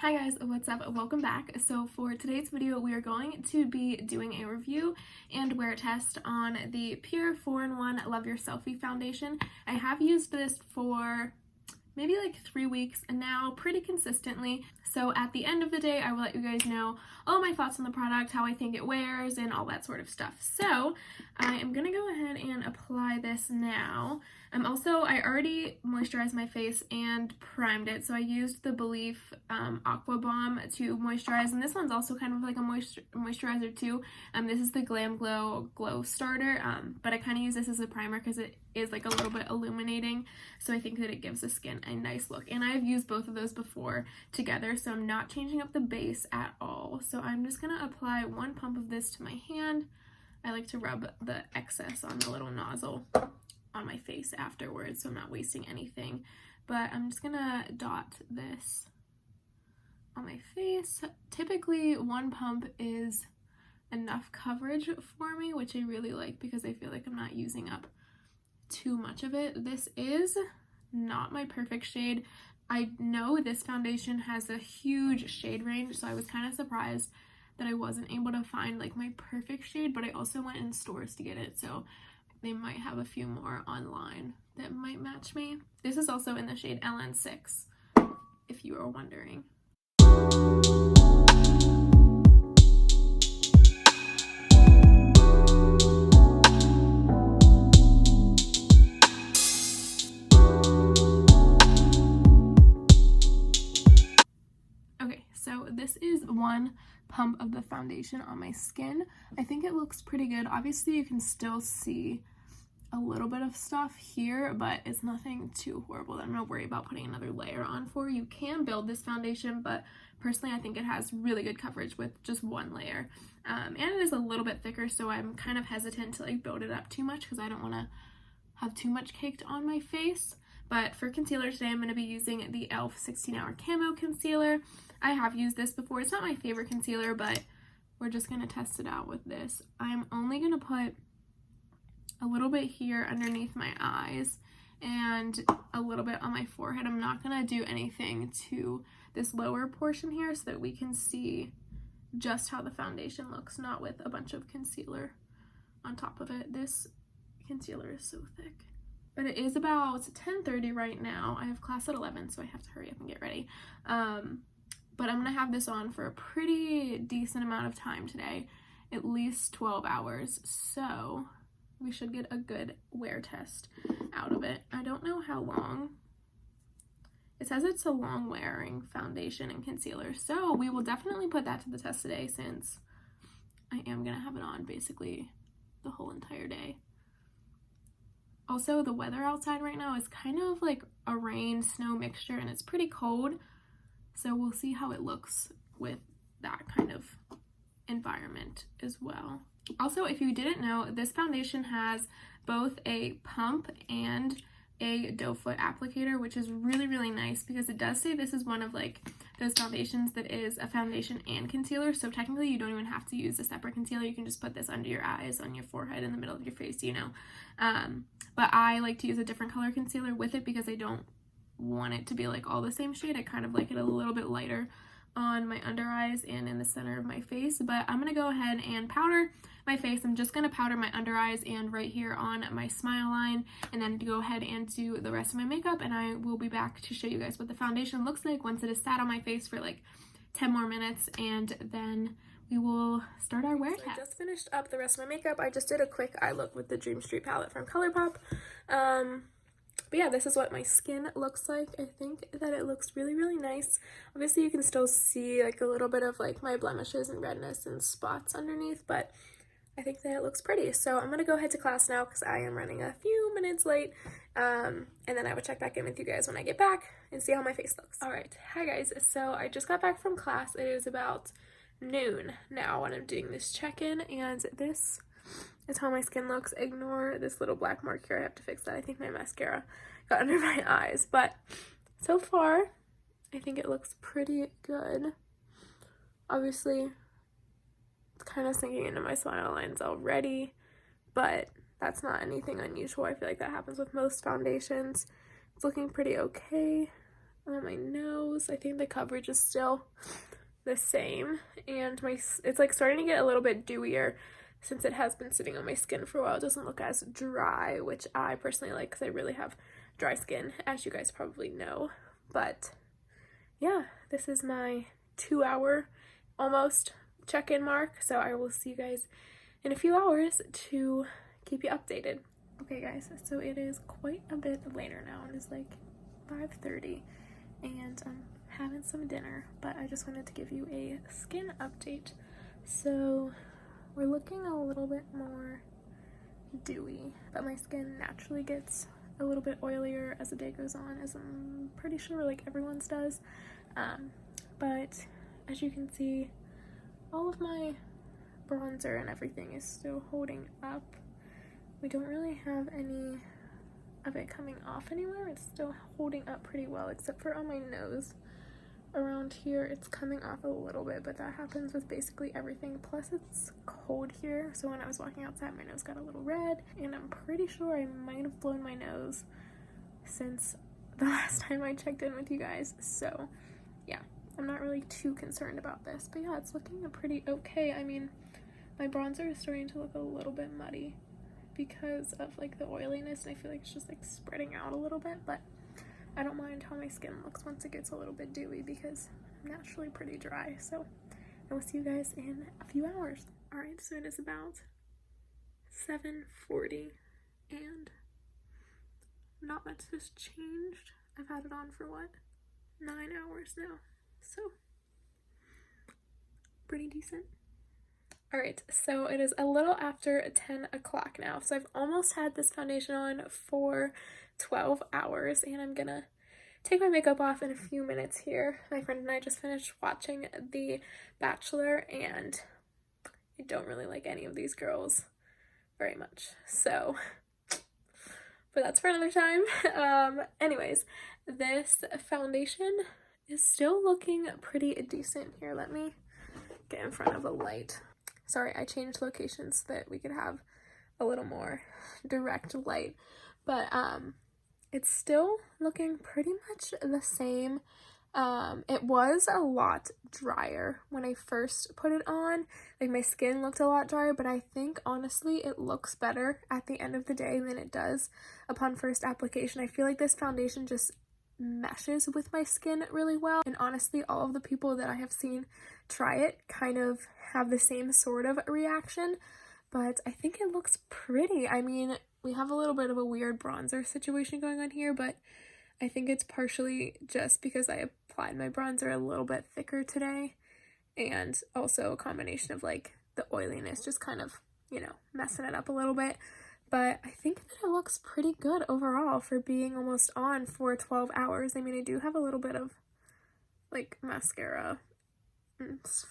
Hi guys, what's up? Welcome back. So for today's video, we are going to be doing a review and wear test on the PUR 4-in-1 Love Your Selfie foundation. I have used this for maybe like 3 weeks and now pretty consistently. So at the end of the day, I will let you guys know all my thoughts on the product, how I think it wears, and all that sort of stuff. So I am gonna go ahead and apply this now. I already moisturized my face and primed it. So I used the Belief Aqua Bomb to moisturize, and this one's also kind of like a moisturizer too. This is the Glam Glow Starter, but I kind of use this as a primer because it is like a little bit illuminating. So I think that it gives the skin a nice look. And I've used both of those before together, so I'm not changing up the base at all. So I'm just gonna apply one pump of this to my hand. I like to rub the excess on the little nozzle on my face afterwards, so I'm not wasting anything. But I'm just gonna dot this on my face. Typically, one pump is enough coverage for me, which I really like because I feel like I'm not using up too much of it. This is not my perfect shade. I know this foundation has a huge shade range, so I was kind of surprised that I wasn't able to find like my perfect shade, but I also went in stores to get it, so they might have a few more online that might match me. This is also in the shade LN6, if you are wondering. Okay, so this is one pump of the foundation on my skin. I think it looks pretty good. Obviously, you can still see a little bit of stuff here, but it's nothing too horrible that I'm gonna worry about putting another layer on for. You can build this foundation, but personally I think it has really good coverage with just one layer. And it is a little bit thicker, so I'm kind of hesitant to like build it up too much because I don't want to have too much caked on my face. But for concealer today, I'm going to be using the e.l.f. 16-Hour Camo Concealer. I have used this before. It's not my favorite concealer, but we're just going to test it out with this. I'm only going to put a little bit here underneath my eyes and a little bit on my forehead. I'm not going to do anything to this lower portion here so that we can see just how the foundation looks, not with a bunch of concealer on top of it. This concealer is so thick. But it is about 10:30 right now. I have class at 11, so I have to hurry up and get ready. But I'm gonna have this on for a pretty decent amount of time today, at least 12 hours. So we should get a good wear test out of it. I don't know how long. It says it's a long wearing foundation and concealer, so we will definitely put that to the test today since I am gonna have it on basically the whole entire day. Also, the weather outside right now is kind of like a rain-snow mixture and it's pretty cold, so we'll see how it looks with that kind of environment as well. Also, if you didn't know, this foundation has both a pump and a doe foot applicator, which is really, really nice because it does say this is one of like those foundations that is a foundation and concealer, so technically you don't even have to use a separate concealer. You can just put this under your eyes, on your forehead, in the middle of your face, you know. But I like to use a different color concealer with it because I don't want it to be like all the same shade. I kind of like it a little bit lighter on my under eyes and in the center of my face. But I'm gonna go ahead and powder my face. I'm just gonna powder my under eyes and right here on my smile line, and then go ahead and do the rest of my makeup, and I will be back to show you guys what the foundation looks like once it is sat on my face for like 10 more minutes, and then we will start our wear test. I just finished up the rest of my makeup. I just did a quick eye look with the Dream Street palette from ColourPop. But yeah, this is what my skin looks like. I think that it looks really, really nice. Obviously, you can still see like a little bit of like my blemishes and redness and spots underneath, but I think that it looks pretty. So I'm gonna go ahead to class now because I am running a few minutes late. And then I will check back in with you guys when I get back and see how my face looks. All right, hi guys. So I just got back from class. It is about noon now when I'm doing this check-in, and this is how my skin looks. Ignore this little black mark here. I have to fix that. I think my mascara got under my eyes, but so far I think it looks pretty good. Obviously it's kind of sinking into my smile lines already, but that's not anything unusual. I feel like that happens with most foundations. It's looking pretty okay. on my nose. I think the coverage is still the same, and it's like starting to get a little bit dewier since it has been sitting on my skin for a while. It doesn't look as dry, which I personally like because I really have dry skin, as you guys probably know. But yeah, this is my 2-hour almost check-in mark, so I will see you guys in a few hours to keep you updated. Okay guys, so it is quite a bit later now. It is like 5:30 and I'm having some dinner, but I just wanted to give you a skin update. So we're looking a little bit more dewy, but my skin naturally gets a little bit oilier as the day goes on, as I'm pretty sure like everyone's does. But as you can see, all of my bronzer and everything is still holding up. We don't really have any of it coming off anywhere. It's still holding up pretty well, except for on my nose. Around here it's coming off a little bit, but that happens with basically everything. Plus it's cold here, so when I was walking outside my nose got a little red, and I'm pretty sure I might have blown my nose since the last time I checked in with you guys. So yeah, I'm not really too concerned about this, but yeah, it's looking pretty okay. I mean, my bronzer is starting to look a little bit muddy because of like the oiliness, and I feel like it's just like spreading out a little bit, but I don't mind how my skin looks once it gets a little bit dewy because I'm naturally pretty dry. So I will see you guys in a few hours. Alright, so it is about 7:40 and not much has changed. I've had it on for what, 9 hours now, so pretty decent. Alright, so it is a little after 10 o'clock now, so I've almost had this foundation on for 12 hours, and I'm gonna take my makeup off in a few minutes here. My friend and I just finished watching The Bachelor, and I don't really like any of these girls very much, so, but that's for another time. Anyways, this foundation is still looking pretty decent. Here, let me get in front of a light. Sorry, I changed locations so that we could have a little more direct light, but it's still looking pretty much the same. It was a lot drier when I first put it on. Like, my skin looked a lot drier, but I think honestly it looks better at the end of the day than it does upon first application. I feel like this foundation just meshes with my skin really well, and honestly all of the people that I have seen try it kind of have the same sort of reaction, but I think it looks pretty. I mean, we have a little bit of a weird bronzer situation going on here, but I think it's partially just because I applied my bronzer a little bit thicker today, and also a combination of like the oiliness just kind of, you know, messing it up a little bit. But I think that it looks pretty good overall for being almost on for 12 hours. I mean, I do have a little bit of like mascara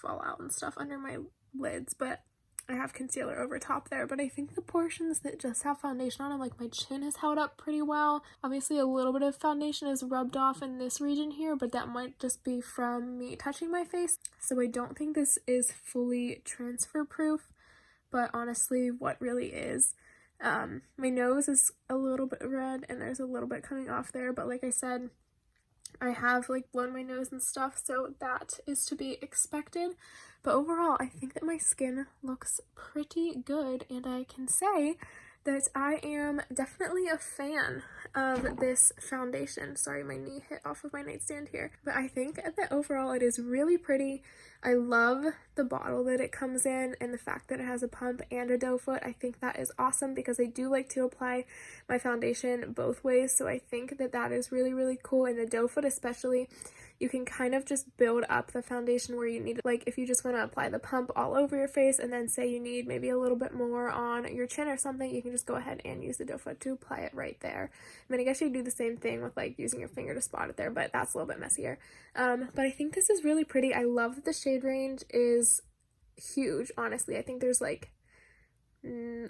fallout and stuff under my lids, but I have concealer over top there. But I think the portions that just have foundation on them, like my chin has held up pretty well. Obviously a little bit of foundation is rubbed off in this region here, but that might just be from me touching my face. So I don't think this is fully transfer proof, but honestly what really is, my nose is a little bit red and there's a little bit coming off there, but like I said, I have like blown my nose and stuff, so that is to be expected. But overall, I think that my skin looks pretty good, and I can say that I am definitely a fan of this foundation. Sorry, my knee hit off of my nightstand here. But I think that overall it is really pretty. I love the bottle that it comes in and the fact that it has a pump and a doe foot. I think that is awesome because I do like to apply my foundation both ways. So I think that that is really, really cool. And the doe foot especially, you can kind of just build up the foundation where you need it. Like if you just want to apply the pump all over your face and then say you need maybe a little bit more on your chin or something, you can just go ahead and use the doe foot to apply it right there. I mean, I guess you do the same thing with like using your finger to spot it there, but that's a little bit messier. But I think this is really pretty. I love that the shade range is huge, honestly. I think there's like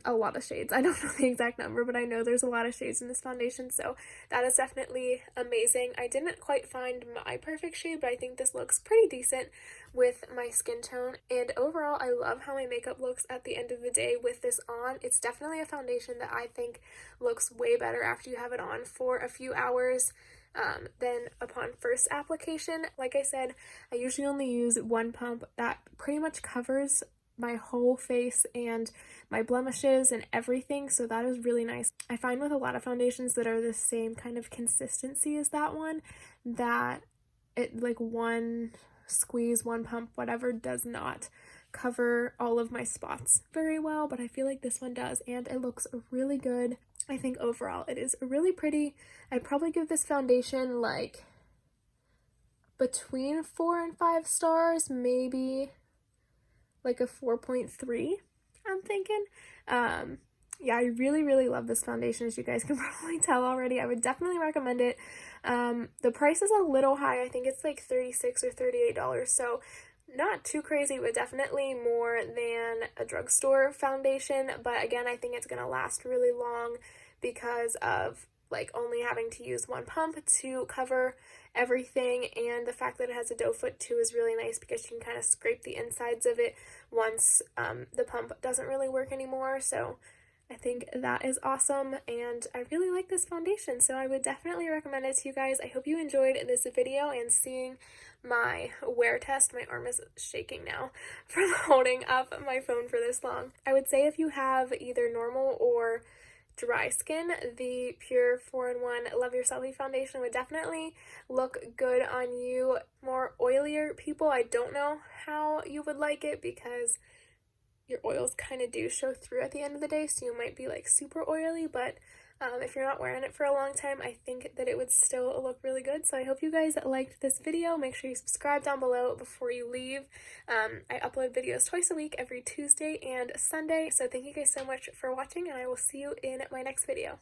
a lot of shades. I don't know the exact number, but I know there's a lot of shades in this foundation, so that is definitely amazing. I didn't quite find my perfect shade, but I think this looks pretty decent with my skin tone, and overall I love how my makeup looks at the end of the day with this on. It's definitely a foundation that I think looks way better after you have it on for a few hours. Then upon first application, like I said, I usually only use one pump that pretty much covers my whole face and my blemishes and everything, so that is really nice. I find with a lot of foundations that are the same kind of consistency as that one, that it, like, one squeeze, one pump, whatever, does not cover all of my spots very well, but I feel like this one does, and it looks really good. I think overall it is really pretty. I'd probably give this foundation like between 4 and 5 stars, maybe like a 4.3, I'm thinking. Yeah, I really love this foundation, as you guys can probably tell already. I would definitely recommend it. The price is a little high. I think it's like $36 or $38, so not too crazy, but definitely more than a drugstore foundation. But again, I think it's gonna last really long because of like only having to use one pump to cover everything, and the fact that it has a doe foot too is really nice because you can kind of scrape the insides of it once the pump doesn't really work anymore. So I think that is awesome, and I really like this foundation, so I would definitely recommend it to you guys. I hope you enjoyed this video and seeing my wear test. My arm is shaking now from holding up my phone for this long. I would say if you have either normal or dry skin, the PUR 4-in-1 Love Your Selfie foundation would definitely look good on you. More oilier people, I don't know how you would like it because your oils kind of do show through at the end of the day, so you might be like super oily, but if you're not wearing it for a long time, I think that it would still look really good. So I hope you guys liked this video. Make sure you subscribe down below before you leave. I upload videos twice a week, every Tuesday and Sunday, so thank you guys so much for watching, and I will see you in my next video.